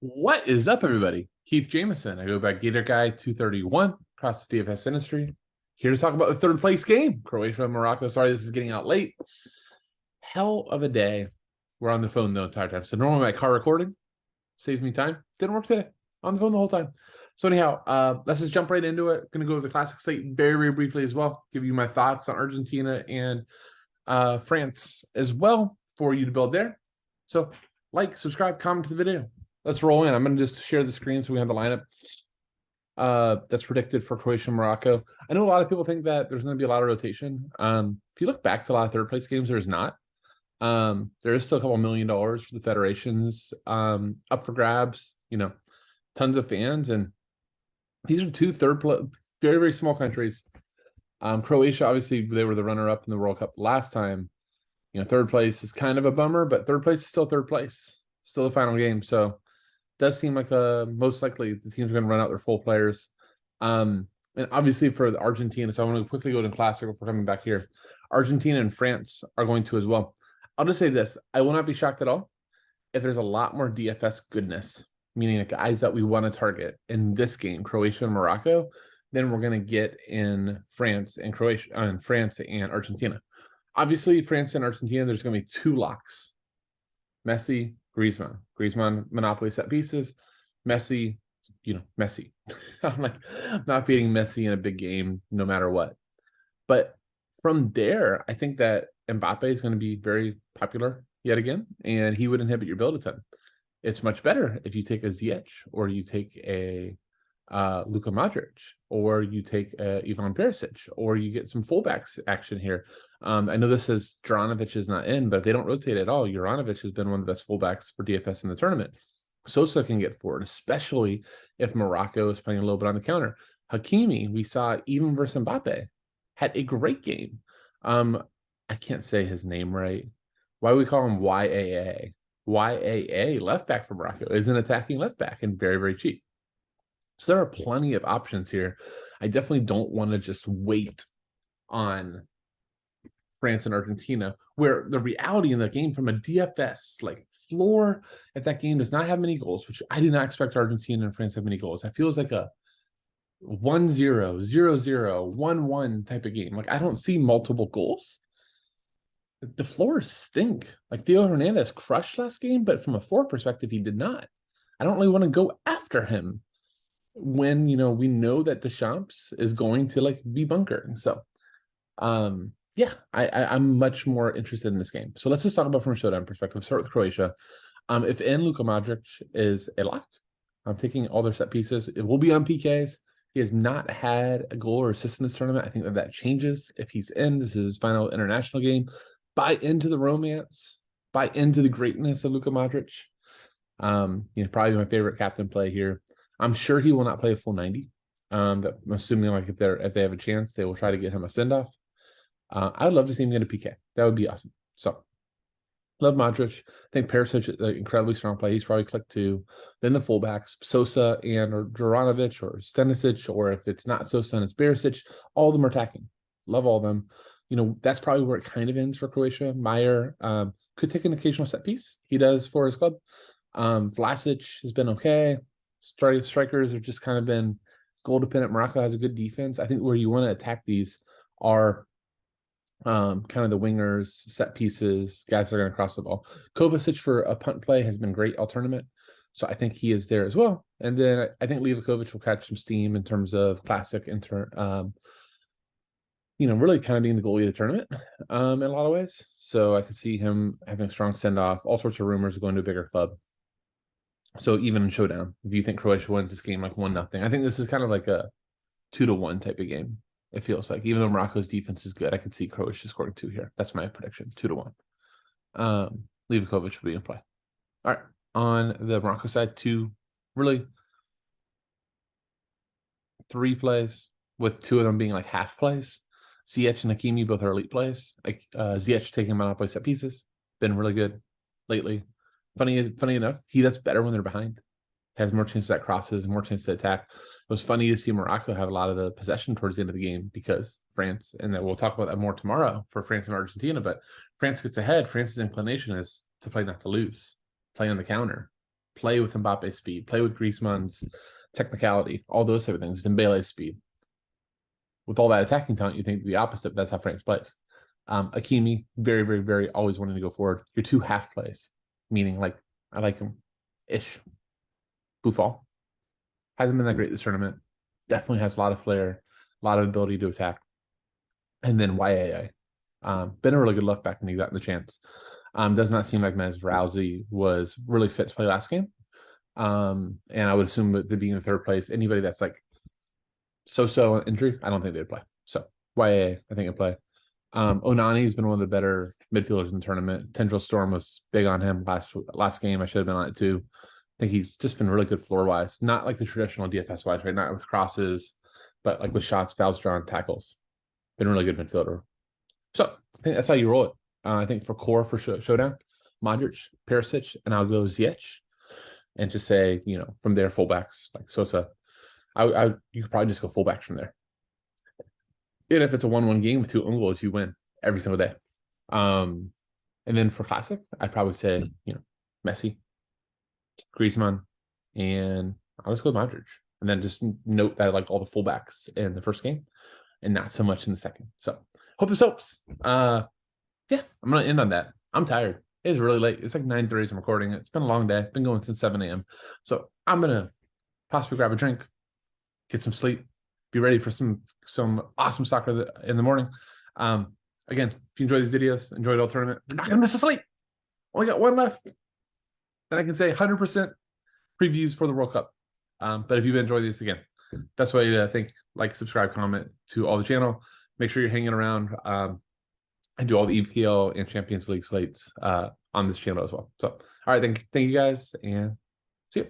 What is up, everybody? Keith Jameson. I go by Gator Guy 231 across the DFS industry. Here to talk about the third place game, Croatia and Morocco. Sorry, this is getting out late. Hell of a day. We're on the phone the entire time. So normally my car recording saves me time. Didn't work today. On the phone the whole time. So anyhow, let's just jump right into it. Going to go over the classic slate very, very briefly as well. Give you my thoughts on Argentina and France as well for you to build there. So like, subscribe, comment to the video. Let's roll in. I'm going to just share the screen so we have the lineup that's predicted for Croatia and Morocco. I know a lot of people think that there's going to be a lot of rotation. If you look back to a lot of third place games, there's not. There is still a couple $1 million for the federations up for grabs, tons of fans. And these are two very, very small countries. Croatia, obviously, they were the runner-up in the World Cup last time. Third place is kind of a bummer, but third place is still third place. Still the final game. So does seem like most likely the teams are going to run out their full players. And obviously for the Argentina, so I want to quickly go to Classic before coming back here. Argentina and France are going to as well. I'll just say this. I will not be shocked at all if there's a lot more DFS goodness, meaning the guys that we want to target in this game, Croatia and Morocco, than we're going to get in France and Croatia, and France and Argentina. Obviously, France and Argentina, there's going to be two locks. Messi, Griezmann. Griezmann, monopoly set pieces. Messi, Messi. I'm not beating Messi in a big game, no matter what. But from there, I think that Mbappe is going to be very popular yet again, and he would inhibit your build a ton. It's much better if you take a Ziyech or you take a Luka Modric, or you take Ivan Perisic, or you get some fullbacks action here. I know this says Juranovic is not in, but if they don't rotate at all, Juranovic has been one of the best fullbacks for DFS in the tournament. Sosa can get forward, especially if Morocco is playing a little bit on the counter. Hakimi, we saw even versus Mbappe, had a great game. I can't say his name right. Why do we call him YAA? YAA, left back for Morocco, is an attacking left back and very, very cheap. So there are plenty of options here. I definitely don't want to just wait on France and Argentina, where the reality in the game from a DFS floor at that game does not have many goals, which I do not expect Argentina and France to have many goals. It feels like a 1-0, 0-0, 1-1 type of game. I don't see multiple goals. The floors stink. Theo Hernandez crushed last game, but from a floor perspective, he did not. I don't really want to go after him when we know that Deschamps is going to be bunkering. So yeah, I'm much more interested in this game. So let's just talk about from a showdown perspective. Start with Croatia. If in Luka Modric is a lock, I'm taking all their set pieces. It will be on PKs. He has not had a goal or assist in this tournament. I think that changes if he's in. This is his final international game. Buy into the romance. Buy into the greatness of Luka Modric. Probably my favorite captain play here. I'm sure he will not play a full 90. I'm assuming if they have a chance, they will try to get him a send-off. I would love to see him get a PK. That would be awesome. So, love Modric. I think Perisic is an incredibly strong play. He's probably clicked to. Then the fullbacks, Sosa or Juranovic or Stanisic, or if it's not Sosa and it's Perisic, all of them are attacking. Love all of them. That's probably where it kind of ends for Croatia. Meyer could take an occasional set piece. He does for his club. Vlasic has been okay. Strikers have just kind of been goal dependent. Morocco has a good defense. I think where you want to attack these are kind of the wingers, set pieces, guys that are going to cross the ball. Kovacic for a punt play has been great all tournament. So I think he is there as well. And then I think Livakovic will catch some steam in terms of classic really kind of being the goalie of the tournament in a lot of ways. So I could see him having a strong send-off, all sorts of rumors of going to a bigger club. So even in showdown, if you think Croatia wins this game 1-0, I think this is kind of like a 2-1 type of game. It feels like, even though Morocco's defense is good, I could see Croatia scoring 2 here. That's my prediction, 2-1. Livakovic will be in play. All right, on the Morocco side, 3 plays, with 2 of them being half plays. Ziyech and Hakimi both are elite plays. Ziyech taking monopoly set pieces, been really good lately. Funny enough, he does better when they're behind. Has more chances at crosses, more chance to attack. It was funny to see Morocco have a lot of the possession towards the end of the game because France, and then we'll talk about that more tomorrow for France and Argentina, but France gets ahead. France's inclination is to play not to lose, play on the counter, play with Mbappe's speed, play with Griezmann's technicality, all those type of things, Dembele's speed. With all that attacking talent, you think the opposite. That's how France plays. Hakimi, very, very, very always wanting to go forward. Your two half plays, meaning like I like him ish. Buffon hasn't been that great this tournament. Definitely has a lot of flair, a lot of ability to attack. And then YAA. Been a really good left back when he got the chance. Does not seem like Rousey was really fit to play last game. And I would assume that being in third place, anybody that's like so injury, I don't think they'd play. So YAA, I think I'd play. Onani's been one of the better midfielders in the tournament. Tendril Storm was big on him last game. I should have been on it too. I think he's just been really good floor wise, not like the traditional DFS wise, right? Not with crosses, but like with shots, fouls drawn, tackles. Been a really good midfielder. So I think that's how you roll it. I think for core for showdown, Modric, Perisic, and I'll go Ziyech, and just say, you know, from there fullbacks like Sosa. You could probably just go fullbacks from there. And if it's a 1-1 game with 2 own goals, you win every single day. And then for classic, I'd probably say, you know, Messi, Griezmann, and I'll just go with Modric. And then just note that I like all the fullbacks in the first game and not so much in the second. So hope this helps. Yeah, I'm gonna end on that. I'm tired. It is really late. It's like 9:30 as I'm recording it. It's been a long day. Been going since 7 a.m. So I'm gonna possibly grab a drink, get some sleep, be ready for some awesome soccer in the morning. Again, if you enjoy these videos, enjoy the whole tournament, you're not gonna miss a sleep. Only got one left. Then I can say 100% previews for the World Cup. But if you've enjoyed these, again, best way to think, like, subscribe, comment to all the channel. Make sure you're hanging around. I do all the EPL and Champions League slates on this channel as well. So, all right, thank you guys, and see you.